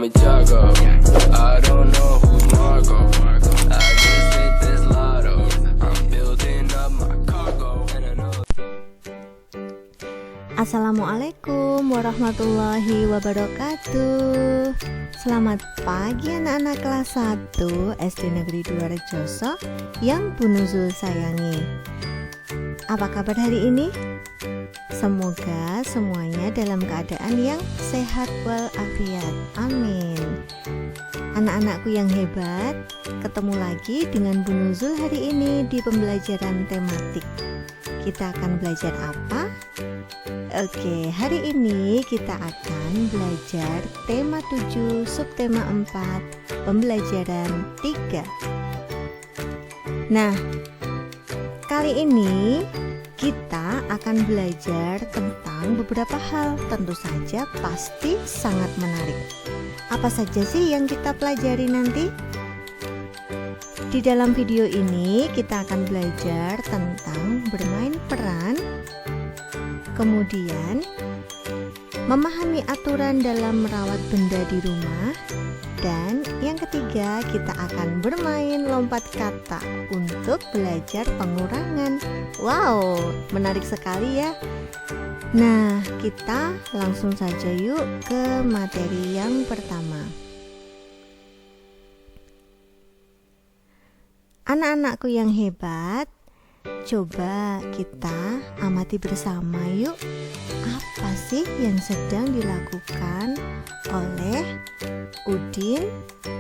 me Tiago. I don't know who's Marco. I just hit this lotto. I'm building up my cargo. Assalamualaikum warahmatullahi wabarakatuh. Selamat pagi anak-anak kelas 1 SD Negeri 2 Rejoso yang Bu Nuzul sayangi. Apa kabar hari ini? Semoga semuanya dalam keadaan yang sehat walafiat. Amin. Anak-anakku yang hebat, ketemu lagi dengan Bu Nuzul hari ini di pembelajaran tematik. Kita akan belajar apa? Oke, hari ini kita akan belajar tema 7, subtema 4, pembelajaran 3. Nah, kali ini kita akan belajar tentang beberapa hal, tentu saja pasti sangat menarik. Apa saja sih yang kita pelajari nanti? Di dalam video ini kita akan belajar tentang bermain peran, kemudian memahami aturan dalam merawat benda di rumah, dan yang ketiga kita akan bermain lompat kata untuk belajar pengurangan. Wow, menarik sekali ya. Nah, kita langsung saja yuk ke materi yang pertama. Anak-anakku yang hebat, coba kita amati bersama yuk. Apa sih yang sedang dilakukan oleh Udin,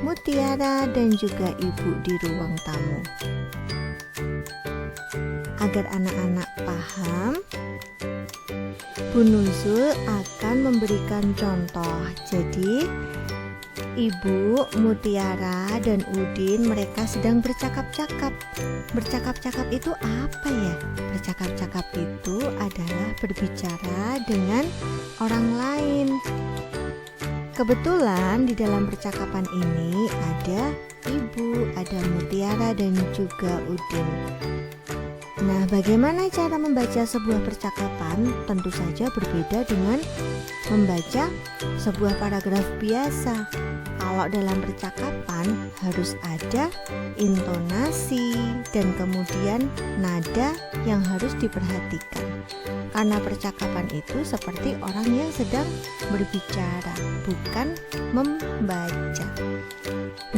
Mutiara, dan juga Ibu di ruang tamu? Agar anak-anak paham, Bu Nuzul akan memberikan contoh. Jadi Ibu, Mutiara, dan Udin mereka sedang bercakap-cakap. Bercakap-cakap itu apa ya? Bercakap-cakap itu adalah berbicara dengan orang lain. Kebetulan di dalam percakapan ini ada Ibu, ada Mutiara, dan juga Udin. Nah, bagaimana cara membaca sebuah percakapan? Tentu saja berbeda dengan membaca sebuah paragraf biasa. Kalau dalam percakapan harus ada intonasi dan kemudian nada yang harus diperhatikan. Karena percakapan itu seperti orang yang sedang berbicara, bukan membaca.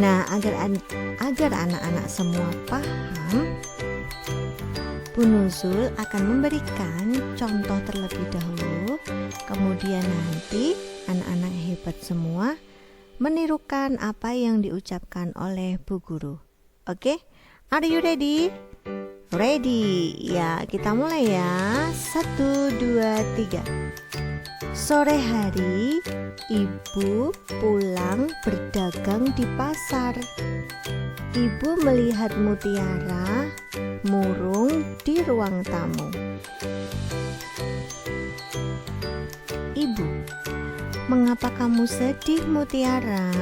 Nah, agar anak-anak semua paham, Bu Nuzul akan memberikan contoh terlebih dahulu, kemudian nanti anak-anak hebat semua menirukan apa yang diucapkan oleh Bu Guru. Oke, are you ready? Ready. Ya, kita mulai ya. 1, 2, 3. Sore hari, Ibu pulang berdagang di pasar. Ibu melihat Mutiara murung di ruang tamu. Ibu, mengapa kamu sedih, Mutiara?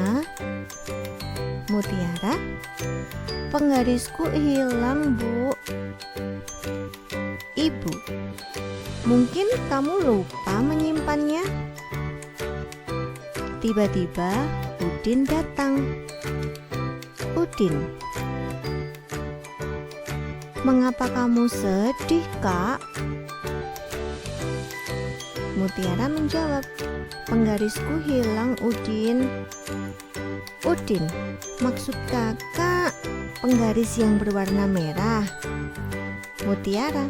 Mutiara, penggarisku hilang, Bu. Ibu, mungkin kamu lupa menyimpannya. Tiba-tiba Udin datang. Udin, mengapa kamu sedih, Kak? Mutiara menjawab, penggarisku hilang, Udin. Udin, maksud kakak penggaris yang berwarna merah? Mutiara,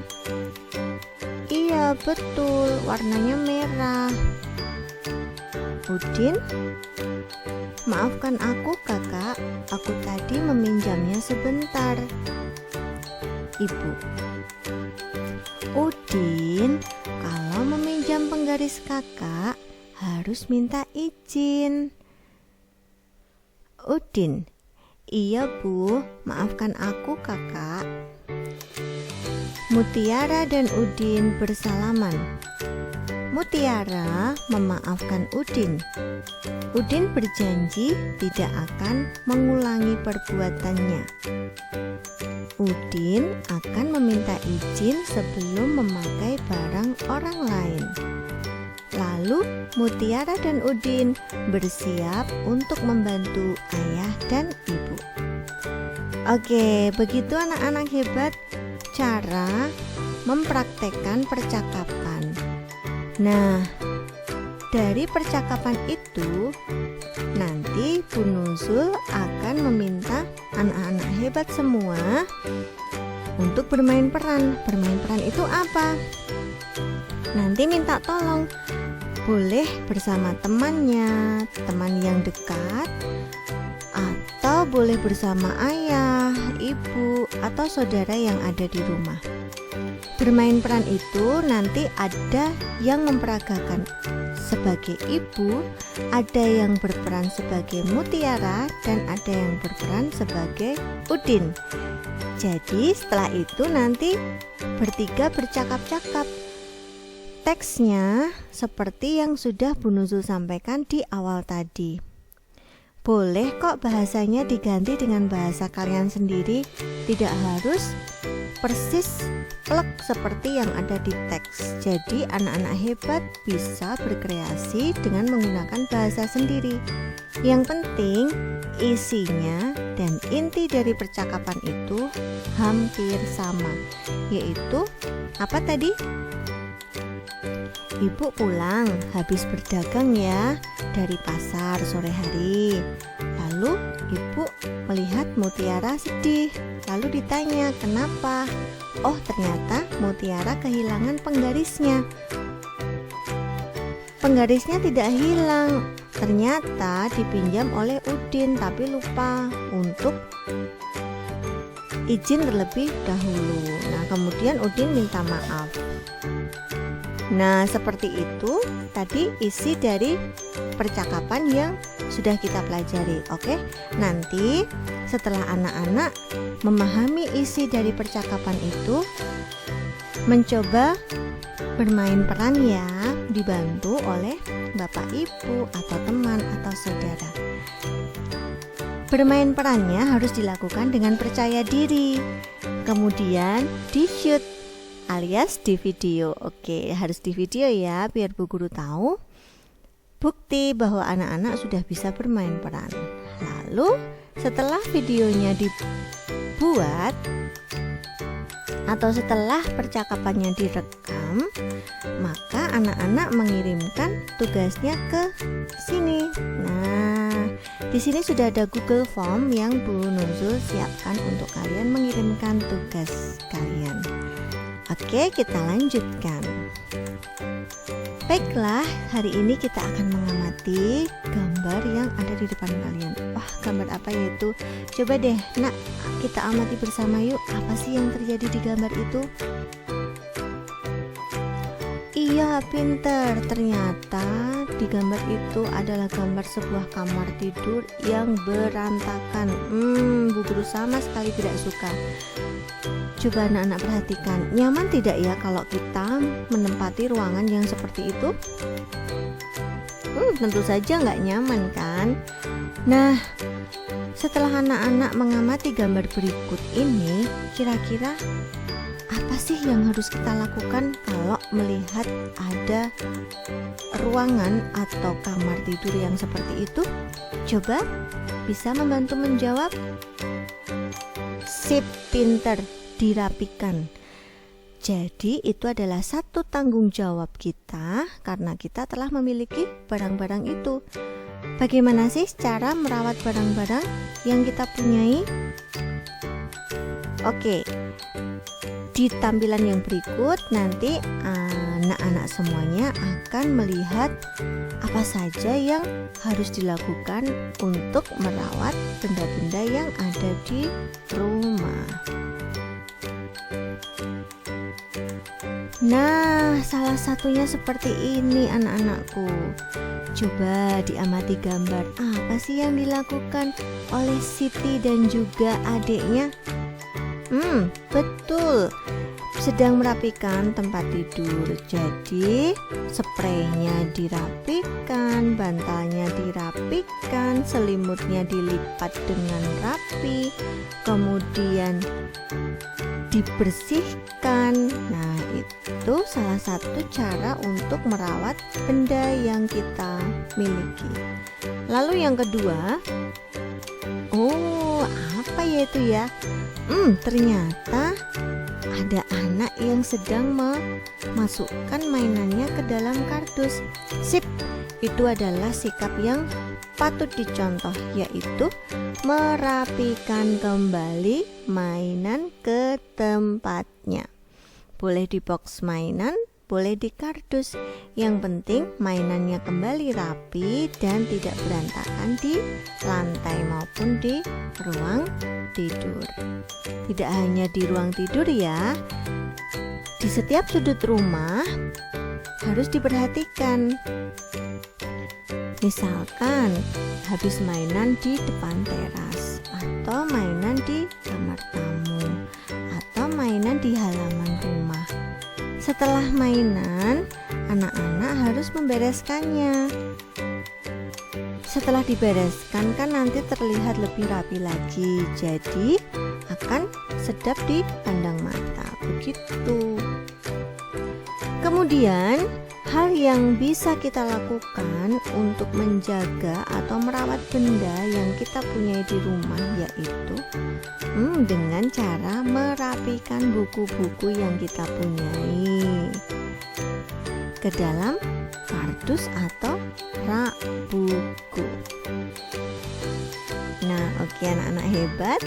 iya betul, warnanya merah. Udin, maafkan aku kakak, aku tadi meminjamnya sebentar. Ibu, Udin, kalau meminjam penggaris kakak harus minta izin. Udin, iya Bu, maafkan aku kakak. Mutiara dan Udin bersalaman. Mutiara memaafkan Udin. Udin berjanji tidak akan mengulangi perbuatannya. Udin akan meminta izin sebelum memakai barang orang lain. Lalu Mutiara dan Udin bersiap untuk membantu ayah dan ibu. Oke, begitu anak-anak hebat cara mempraktekkan percakapan. Nah, dari percakapan itu nanti Bu Nuzul akan meminta anak-anak hebat semua untuk bermain peran. Bermain peran itu apa? Nanti minta tolong, boleh bersama temannya, teman yang dekat, atau boleh bersama ayah, ibu, atau saudara yang ada di rumah. Bermain peran itu nanti ada yang memperagakan sebagai ibu, ada yang berperan sebagai Mutiara, dan ada yang berperan sebagai Udin. Jadi setelah itu nanti bertiga bercakap-cakap. Teksnya seperti yang sudah Bu Nuzul sampaikan di awal tadi. Boleh kok bahasanya diganti dengan bahasa kalian sendiri, tidak harus persis plek seperti yang ada di teks. Jadi anak-anak hebat bisa berkreasi dengan menggunakan bahasa sendiri. Yang penting isinya dan inti dari percakapan itu hampir sama, yaitu apa tadi? Ibu pulang habis berdagang ya dari pasar sore hari. Lalu ibu melihat Mutiara sedih. Lalu ditanya kenapa? Oh, ternyata Mutiara kehilangan penggarisnya. Penggarisnya tidak hilang. Ternyata dipinjam oleh Udin tapi lupa untuk izin terlebih dahulu. Nah, kemudian Udin minta maaf. Nah, seperti itu tadi isi dari percakapan yang sudah kita pelajari. Oke, nanti setelah anak-anak memahami isi dari percakapan itu, mencoba bermain peran ya, dibantu oleh bapak ibu atau teman atau saudara. Bermain perannya harus dilakukan dengan percaya diri, kemudian di-shoot alias di video. Oke, harus di video ya, biar Bu Guru tahu bukti bahwa anak-anak sudah bisa bermain peran. Lalu setelah videonya dibuat atau setelah percakapannya direkam, maka anak-anak mengirimkan tugasnya ke sini. Nah, di sini sudah ada Google Form yang Bu Nuzul siapkan untuk kalian mengirimkan tugas kalian. Oke, kita lanjutkan. Baiklah, hari ini kita akan mengamati gambar yang ada di depan kalian. Wah, gambar apa ya itu? Coba deh, Nak, kita amati bersama yuk. Apa sih yang terjadi di gambar itu? Iya, pinter. Ternyata di gambar itu adalah gambar sebuah kamar tidur yang berantakan. Bu Guru sama sekali tidak suka. Coba anak-anak perhatikan, nyaman tidak ya kalau kita menempati ruangan yang seperti itu? Tentu saja nggak nyaman kan? Nah, setelah anak-anak mengamati gambar berikut ini, kira-kira apa sih yang harus kita lakukan kalau melihat ada ruangan atau kamar tidur yang seperti itu? Coba bisa membantu menjawab? Sip, pinter. Dirapikan. Jadi itu adalah satu tanggung jawab kita karena kita telah memiliki barang-barang itu. Bagaimana sih cara merawat barang-barang yang kita punyai? Oke, di tampilan yang berikut nanti anak-anak semuanya akan melihat apa saja yang harus dilakukan untuk merawat benda-benda yang ada di rumah. Nah, salah satunya seperti ini anak-anakku. Coba diamati gambar. Apa sih yang dilakukan oleh Siti dan juga adiknya? Betul. Sedang merapikan tempat tidur. Jadi, spraynya dirapikan, bantalnya dirapikan, selimutnya dilipat dengan rapi, kemudian dibersihkan. Nah, Itu salah satu cara untuk merawat benda yang kita miliki. Lalu yang kedua, oh apa ya itu ya? Ternyata ada anak yang sedang memasukkan mainannya ke dalam kardus. Sip, itu adalah sikap yang patut dicontoh, yaitu merapikan kembali mainan ke tempatnya. Boleh di box mainan, boleh di kardus. Yang penting mainannya kembali rapi dan tidak berantakan di lantai maupun di ruang tidur. Tidak hanya di ruang tidur ya, di setiap sudut rumah harus diperhatikan. Misalkan habis mainan di depan teras, atau mainan di kamar tamu, atau mainan di halaman rumah. Setelah mainan, anak-anak harus membereskannya. Setelah dibereskan kan nanti terlihat lebih rapi lagi, jadi akan sedap dipandang mata. Begitu. Kemudian hal yang bisa kita lakukan untuk menjaga atau merawat benda yang kita punya di rumah yaitu dengan cara merapikan buku-buku yang kita punyai ke dalam kardus atau rak buku. Nah, oke anak-anak hebat.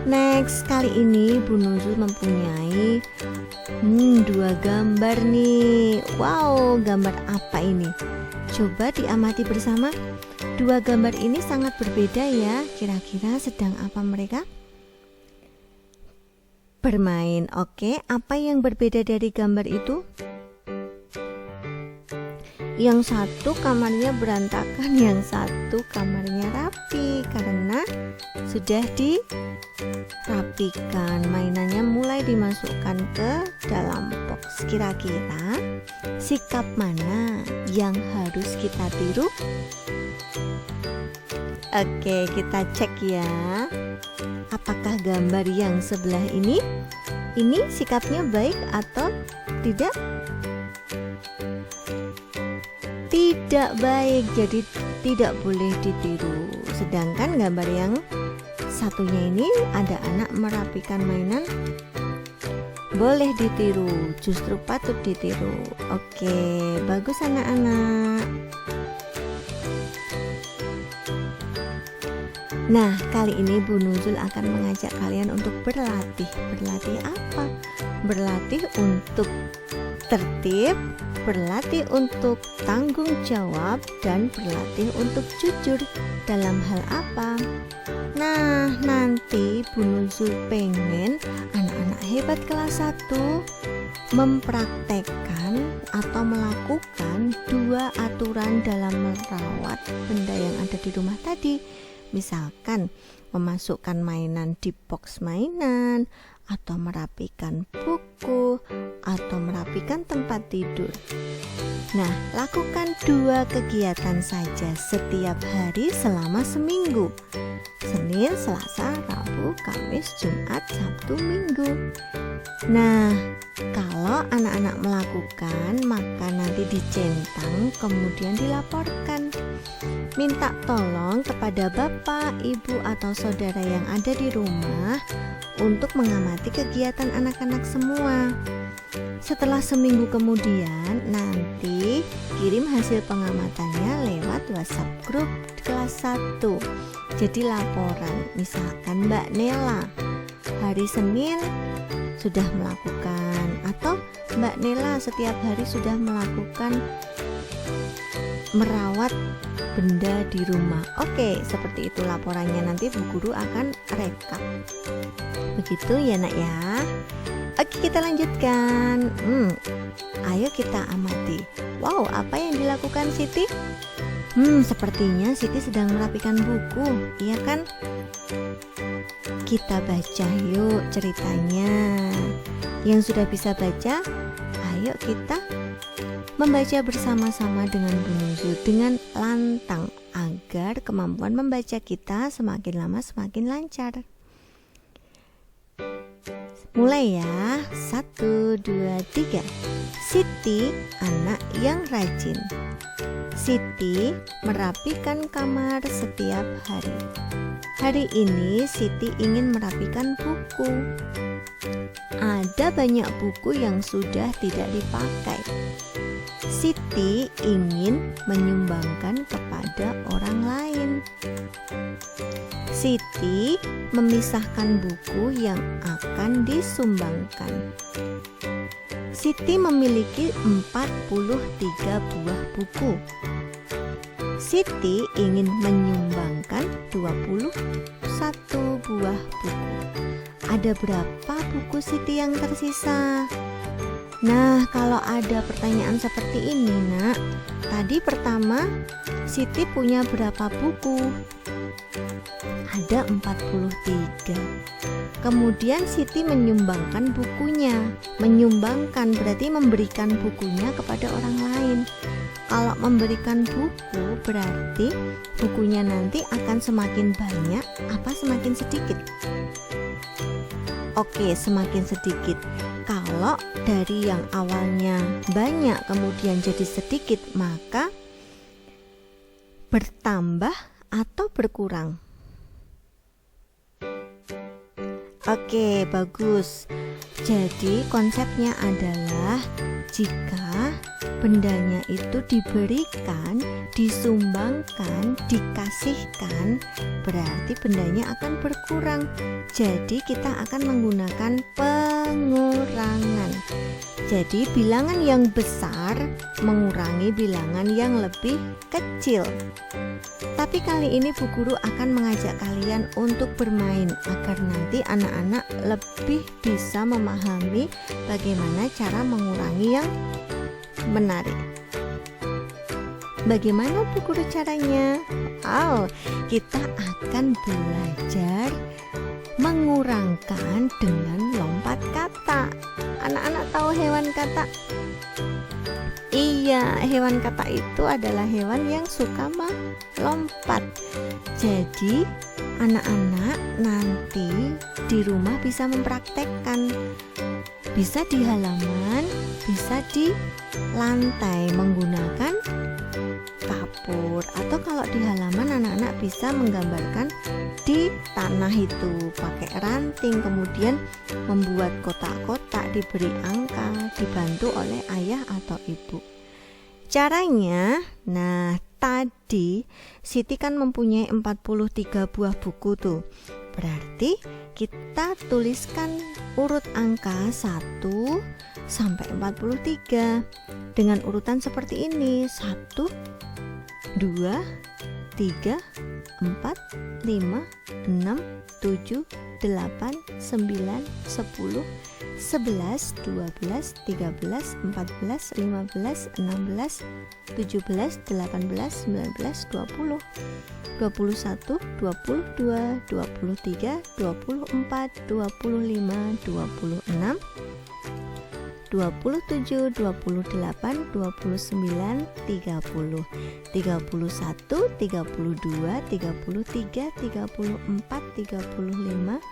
Next, kali ini Bu Nuzul mempunyai 2 gambar nih. Wow, gambar apa ini? Coba diamati bersama. 2 gambar ini sangat berbeda ya. Kira-kira sedang apa mereka? Bermain. Oke, apa yang berbeda dari gambar itu? Yang satu kamarnya berantakan, yang satu kamarnya rapi karena sudah dirapikan. Mainannya mulai dimasukkan ke dalam box. Kira-kira sikap mana yang harus kita tiru? Oke, kita cek ya. Apakah gambar yang sebelah ini sikapnya baik atau tidak? Tidak baik, jadi tidak boleh ditiru. Sedangkan gambar yang satunya ini ada anak merapikan mainan, boleh ditiru, justru patut ditiru. Oke, bagus anak-anak. Nah, kali ini Bu Nuzul akan mengajak kalian untuk berlatih. Berlatih apa? Berlatih untuk tertib, berlatih untuk tanggung jawab, dan berlatih untuk jujur. Dalam hal apa? Nah, nanti Bu Nuzul pengen anak-anak hebat kelas 1 mempraktekkan atau melakukan 2 aturan dalam merawat benda yang ada di rumah tadi. Misalkan memasukkan mainan di box mainan, atau merapikan buku, atau merapikan tempat tidur. Nah, lakukan 2 kegiatan saja setiap hari selama seminggu. Senin, Selasa, Rabu, Kamis, Jumat, Sabtu, Minggu. Nah, kalau anak-anak melakukan, maka nanti dicentang kemudian dilaporkan. Minta tolong kepada bapak, ibu, atau saudara yang ada di rumah untuk mengamati kegiatan anak-anak semua. Setelah seminggu kemudian, nanti kirim hasil pengamatannya lewat WhatsApp grup kelas 1. Jadi laporan, misalkan Mbak Nela hari Senin sudah melakukan, atau Mbak Nela setiap hari sudah melakukan merawat benda di rumah. Oke, seperti itu laporannya, nanti Bu Guru akan rekap. Begitu ya nak ya. Oke, kita lanjutkan. Ayo kita amati. Wow, apa yang dilakukan Siti? Sepertinya Siti sedang merapikan buku, iya kan? Kita baca yuk ceritanya. Yang sudah bisa baca, ayo kita membaca bersama-sama dengan Bu Nuzul dengan lantang agar kemampuan membaca kita semakin lama semakin lancar. Mulai ya. 1, 2, 3. Siti, anak yang rajin. Siti merapikan kamar setiap hari. Hari ini Siti ingin merapikan buku. Ada banyak buku yang sudah tidak dipakai. Siti ingin menyumbangkan kepada orang lain. Siti memisahkan buku yang akan disumbangkan. Siti memiliki 43 buah buku. Siti ingin menyumbangkan 21 buah buku. Ada berapa buku Siti yang tersisa? Nah, kalau ada pertanyaan seperti ini, Nak. Tadi pertama, Siti punya berapa buku? Ada 43. Kemudian Siti menyumbangkan bukunya. Menyumbangkan berarti memberikan bukunya kepada orang lain. Kalau memberikan buku berarti bukunya nanti akan semakin banyak apa semakin sedikit? Oke, semakin sedikit. Kalau dari yang awalnya banyak kemudian jadi sedikit, maka bertambah atau berkurang? Oke, bagus. Jadi konsepnya adalah jika bendanya itu diberikan, disumbangkan, dikasihkan, berarti bendanya akan berkurang. Jadi kita akan menggunakan pengurangan. Jadi bilangan yang besar mengurangi bilangan yang lebih kecil. Tapi kali ini Bu Guru akan mengajak kalian untuk bermain agar nanti anak-anak lebih bisa memahami bagaimana cara mengurangi yang menarik. Bagaimana Bu Guru caranya? Kita akan belajar mengurangkan dengan lompat kata. Anak-anak tahu hewan kata? Iya, hewan kata itu adalah hewan yang suka melompat. Jadi anak-anak nanti di rumah bisa mempraktekkan. Bisa di halaman, bisa di lantai menggunakan kapur, atau kalau di halaman anak-anak bisa menggambarkan di tanah itu pakai ranting, kemudian membuat kotak-kotak, diberi angka, dibantu oleh ayah atau ibu. Caranya, nah tadi Siti kan mempunyai 43 buah buku tuh. Berarti kita tuliskan urut angka 1 sampai 43 dengan urutan seperti ini: 1, 2, 3, 4, 5, 6, 7, 8, 9, 10, 11, 12, 13, 14, 15, 16, 17, 18, 19, 20, 21, 22, 23, 24, 25, 26, 27, 28, 29, 30, 31, 32, 33, 34, 35,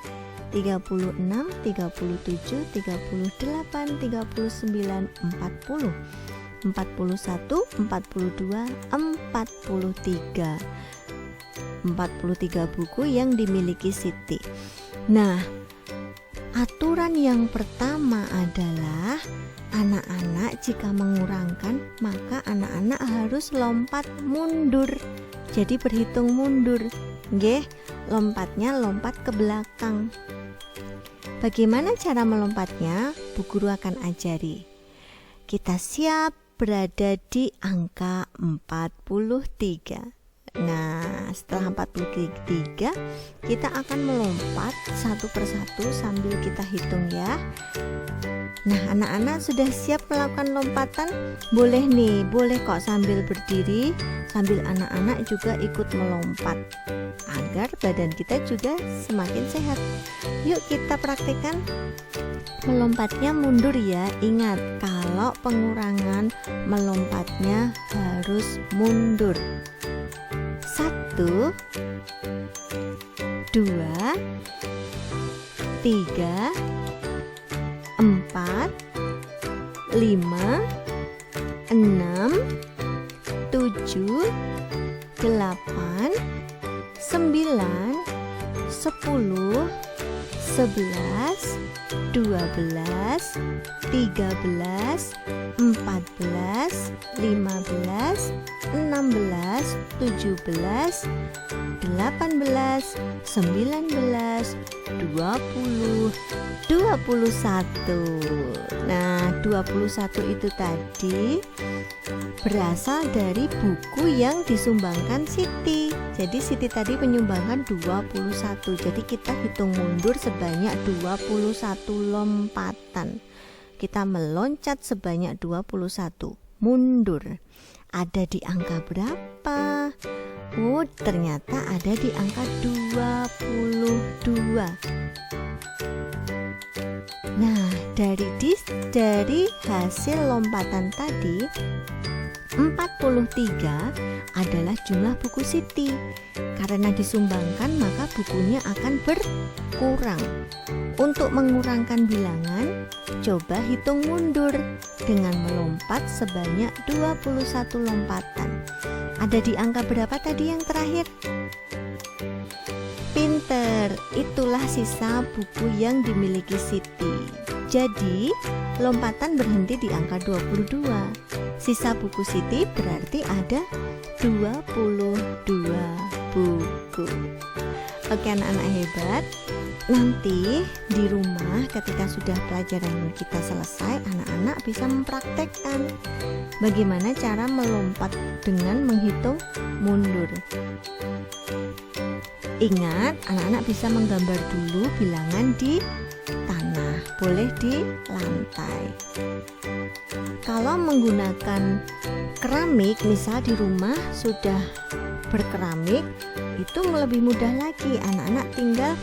36, 37, 38, 39, 40, 41, 42, 43. 43 buku yang dimiliki Siti. Nah, aturan yang pertama adalah anak-anak jika mengurangkan maka anak-anak harus lompat mundur. Jadi berhitung mundur. Nggih, lompatnya lompat ke belakang. Bagaimana cara melompatnya? Bu Guru akan ajari. Kita siap berada di angka 43. Nah, setelah 43 kita akan melompat satu persatu sambil kita hitung ya. Nah, anak-anak sudah siap melakukan lompatan? Boleh nih, boleh kok sambil berdiri, sambil anak-anak juga ikut melompat agar badan kita juga semakin sehat. Yuk kita praktikkan. Melompatnya mundur ya. Ingat, kalau pengurangan melompatnya harus mundur. 1, 2, 3, 5, 6, 7, 8, 9, 10, 11, 12, 13, 14, 15, 16, 17, 18, 19, 20, 21. Nah, 21 itu tadi berasal dari buku yang disumbangkan Siti. Jadi Siti tadi menyumbangkan 21. Jadi kita hitung mundur sebanyak 21 lompatan. Kita meloncat sebanyak 21 mundur. Ada di angka berapa? Oh, ternyata ada di angka 22. Nah, dari hasil lompatan tadi 43 adalah jumlah buku Siti. Karena disumbangkan maka bukunya akan berkurang. Untuk mengurangkan bilangan, coba hitung mundur dengan melompat sebanyak 21 lompatan. Ada di angka berapa tadi yang terakhir? Pinter, itulah sisa buku yang dimiliki Siti. Jadi, lompatan berhenti di angka 22. Sisa buku Siti berarti ada 22 buku. Oke anak-anak hebat, nanti di rumah ketika sudah pelajaran kita selesai, anak-anak bisa mempraktekkan bagaimana cara melompat dengan menghitung mundur. Ingat, anak-anak bisa menggambar dulu bilangan di tanah, boleh di lantai. Kalau menggunakan keramik, misal di rumah sudah berkeramik, itu lebih mudah lagi. Anak-anak tinggal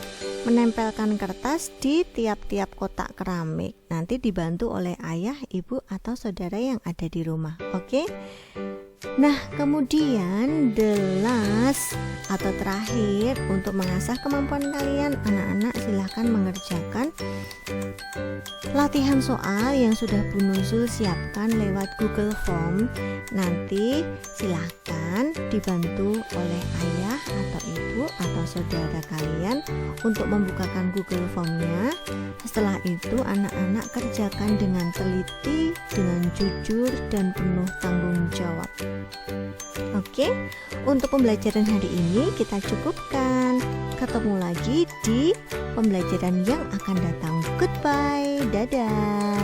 menempelkan kertas di tiap-tiap kotak keramik. Nanti dibantu oleh ayah, ibu, atau saudara yang ada di rumah. Oke? Nah, kemudian the last atau terakhir untuk mengasah kemampuan kalian, anak-anak silahkan mengerjakan latihan soal yang sudah Bu Nuzul siapkan lewat Google Form. Nanti silahkan dibantu oleh ayah atau ibu atau saudara kalian untuk membukakan Google Formnya. Setelah itu anak-anak kerjakan dengan teliti, dengan jujur dan penuh tanggung jawab. Oke, untuk pembelajaran hari ini kita cukupkan. Ketemu lagi di pembelajaran yang akan datang. Goodbye, dadah.